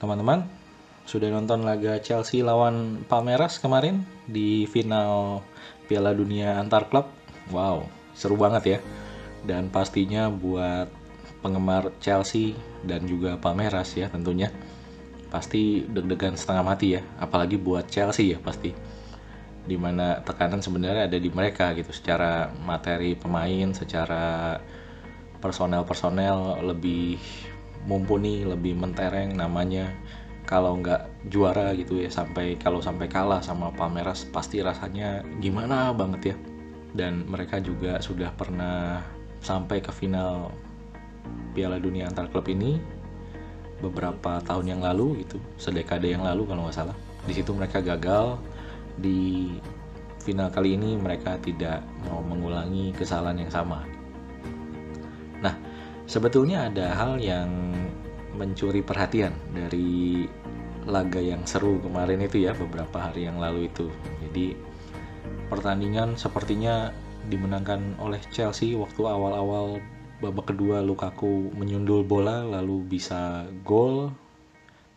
teman-teman? Sudah nonton laga Chelsea lawan Palmeiras kemarin di final Piala Dunia antar klub? Wow, seru banget ya. Dan pastinya buat penggemar Chelsea dan juga Palmeiras ya tentunya. Pasti deg-degan setengah mati ya, apalagi buat Chelsea ya pasti. Dimana tekanan sebenarnya ada di mereka gitu, secara materi pemain, secara personel lebih mumpuni, lebih mentereng namanya. Kalau nggak juara gitu ya, kalau sampai kalah sama Palmeiras pasti rasanya gimana banget ya. Dan mereka juga sudah pernah sampai ke final Piala Dunia antar klub ini beberapa tahun yang lalu gitu, sedekade yang lalu kalau nggak salah. Di situ mereka gagal. Di final kali ini mereka tidak mau mengulangi kesalahan yang sama. Nah, sebetulnya ada hal yang mencuri perhatian dari laga yang seru kemarin itu ya, beberapa hari yang lalu itu. Jadi pertandingan sepertinya dimenangkan oleh Chelsea. Waktu awal-awal babak kedua Lukaku menyundul bola lalu bisa gol,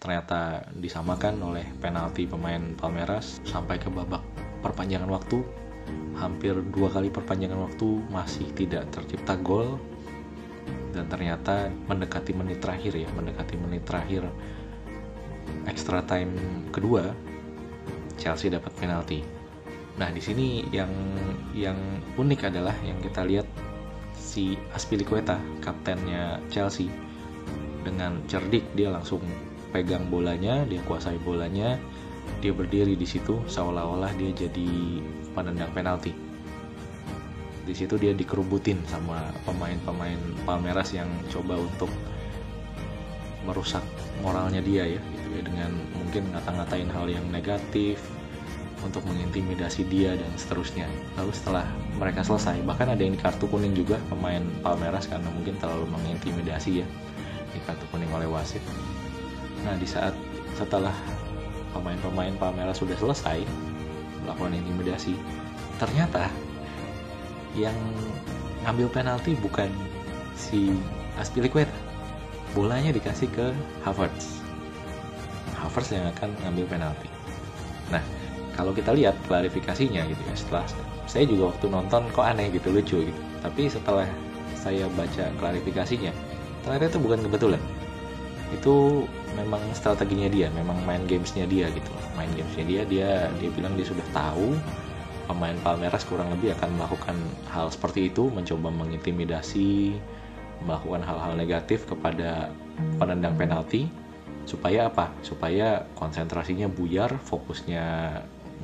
ternyata disamakan oleh penalti pemain Palmeiras. Sampai ke babak perpanjangan waktu, hampir 2 kali perpanjangan waktu masih tidak tercipta gol. Dan ternyata mendekati menit terakhir extra time kedua, Chelsea dapat penalti. Nah, di sini yang unik adalah yang kita lihat si Azpilicueta, kaptennya Chelsea, dengan cerdik dia langsung pegang bolanya, dia kuasai bolanya, dia berdiri di situ seolah-olah dia jadi penendang penalti. Di situ dia dikerubutin sama pemain-pemain Palmeiras yang coba untuk merusak moralnya dia ya, gitu ya, dengan mungkin ngata-ngatain hal yang negatif untuk mengintimidasi dia dan seterusnya. Lalu setelah mereka selesai, bahkan ada yang di kartu kuning juga pemain Palmeiras karena mungkin terlalu mengintimidasi ya, di kartu kuning oleh wasit. Nah, di saat setelah pemain-pemain Palmeiras sudah selesai melakukan intimidasi, ternyata yang ngambil penalti bukan si Azpilicueta. Bolanya dikasih ke Havertz yang akan ngambil penalti. Nah, kalau kita lihat klarifikasinya gitu ya, setelah saya juga waktu nonton kok aneh gitu, lucu gitu. Tapi setelah saya baca klarifikasinya, ternyata itu bukan kebetulan. Itu memang strateginya dia, memang main gamesnya dia gitu. Main gamesnya dia bilang dia sudah tahu pemain Palmeiras kurang lebih akan melakukan hal seperti itu, mencoba mengintimidasi, melakukan hal-hal negatif kepada penendang penalti. Supaya apa? Supaya konsentrasinya buyar, fokusnya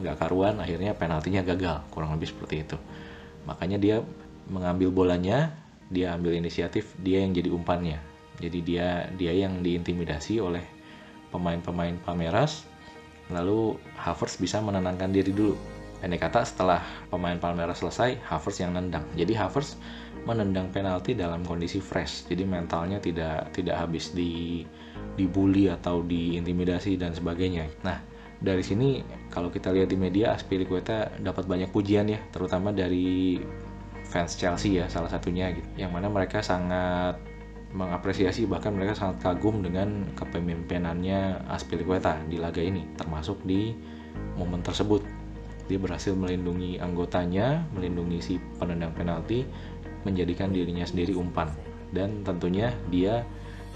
nggak karuan, akhirnya penaltinya gagal, kurang lebih seperti itu. Makanya dia mengambil bolanya, dia ambil inisiatif, dia yang jadi umpannya. Jadi dia yang diintimidasi oleh pemain-pemain Palmeiras, lalu Havertz bisa menenangkan diri dulu. Pendek kata, setelah pemain Palmeiras selesai, Havertz yang nendang. Jadi Havertz menendang penalti dalam kondisi fresh. Jadi mentalnya tidak habis dibully atau diintimidasi dan sebagainya. Nah, dari sini kalau kita lihat di media, Azpilicueta dapat banyak pujian ya, terutama dari fans Chelsea ya, salah satunya gitu. Yang mana mereka sangat mengapresiasi, bahkan mereka sangat kagum dengan kepemimpinannya Azpilicueta di laga ini, termasuk di momen tersebut. Dia berhasil melindungi anggotanya, melindungi si penendang penalti, menjadikan dirinya sendiri umpan. Dan tentunya dia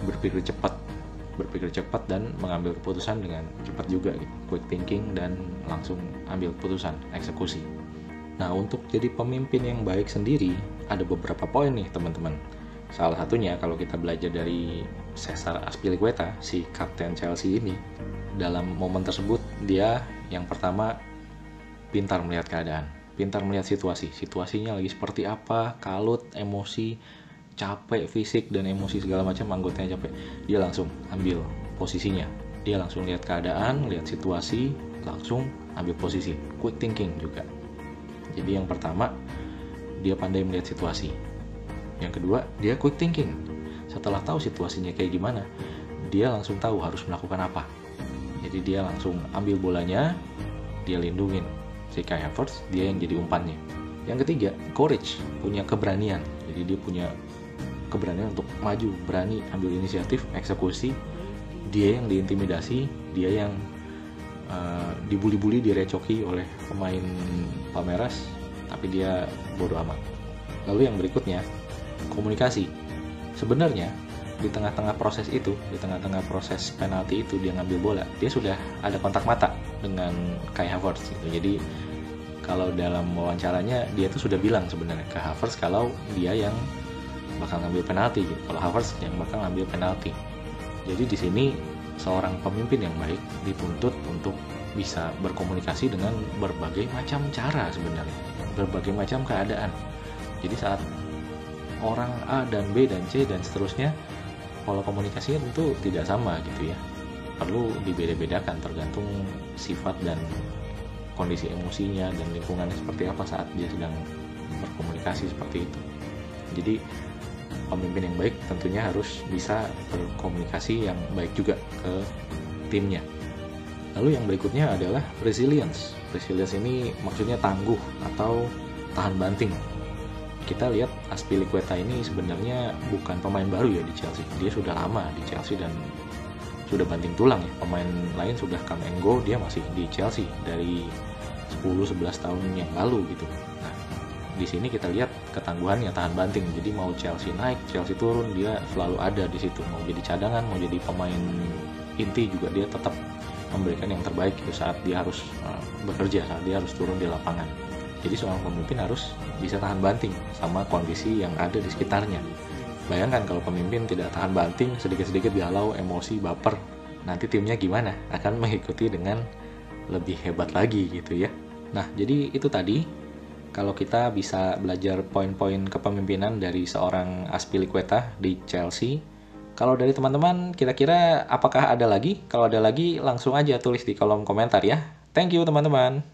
berpikir cepat dan mengambil keputusan dengan cepat juga gitu. Quick thinking dan langsung ambil keputusan, eksekusi. Nah, untuk jadi pemimpin yang baik sendiri ada beberapa poin nih teman-teman. Salah satunya kalau kita belajar dari Cesar Azpilicueta, si kapten Chelsea ini, dalam momen tersebut dia yang pertama pintar melihat keadaan, pintar melihat situasinya lagi seperti apa, kalut, emosi, capek fisik dan emosi segala macam, anggotanya capek, dia langsung ambil posisinya, dia langsung lihat keadaan, lihat situasi, langsung ambil posisi. Quick thinking juga. Jadi yang pertama, dia pandai melihat situasi. Yang kedua, dia quick thinking. Setelah tahu situasinya kayak gimana, dia langsung tahu harus melakukan apa. Jadi dia langsung ambil bolanya, dia lindungin si Kai Havertz, dia yang jadi umpannya. Yang ketiga, courage, punya keberanian. Jadi dia punya keberanian untuk maju, berani ambil inisiatif, eksekusi, dia yang diintimidasi, dia yang dibully-bully, direcoki oleh pemain Palmeiras, tapi dia bodo amat. Lalu yang berikutnya, komunikasi. Sebenarnya di tengah-tengah proses itu, di tengah-tengah proses penalti itu, dia ngambil bola, dia sudah ada kontak mata dengan Kai Havertz gitu. Jadi kalau dalam wawancaranya dia tuh sudah bilang sebenarnya ke Havertz kalau dia yang bakal ngambil penalti gitu. Kalau Havertz yang bakal ngambil penalti. Jadi di sini seorang pemimpin yang baik dituntut untuk bisa berkomunikasi dengan berbagai macam cara sebenarnya, berbagai macam keadaan. Jadi saat orang A dan B dan C dan seterusnya, pola komunikasinya tentu tidak sama gitu ya. Perlu dibeda-bedakan tergantung sifat dan kondisi emosinya dan lingkungannya seperti apa saat dia sedang berkomunikasi seperti itu. Jadi pemimpin yang baik tentunya harus bisa berkomunikasi yang baik juga ke timnya. Lalu yang berikutnya adalah resilience. Resilience ini maksudnya tangguh atau tahan banting. Kita lihat Azpilicueta ini sebenarnya bukan pemain baru ya di Chelsea. Dia sudah lama di Chelsea dan sudah banting tulang ya. Pemain lain sudah come and go, dia masih di Chelsea dari 10-11 tahun yang lalu gitu. Nah, di sini kita lihat ketangguhannya, tahan banting. Jadi mau Chelsea naik, Chelsea turun, dia selalu ada di situ. Mau jadi cadangan, mau jadi pemain inti juga dia tetap memberikan yang terbaik gitu saat dia harus bekerja, saat dia harus turun di lapangan. Jadi seorang pemimpin harus bisa tahan banting sama kondisi yang ada di sekitarnya. Bayangkan kalau pemimpin tidak tahan banting, sedikit-sedikit galau, emosi, baper, nanti timnya gimana? Akan mengikuti dengan lebih hebat lagi gitu ya. Nah, jadi itu tadi kalau kita bisa belajar poin-poin kepemimpinan dari seorang Azpilicueta di Chelsea. Kalau dari teman-teman, kira-kira apakah ada lagi? Kalau ada lagi, langsung aja tulis di kolom komentar ya. Thank you teman-teman.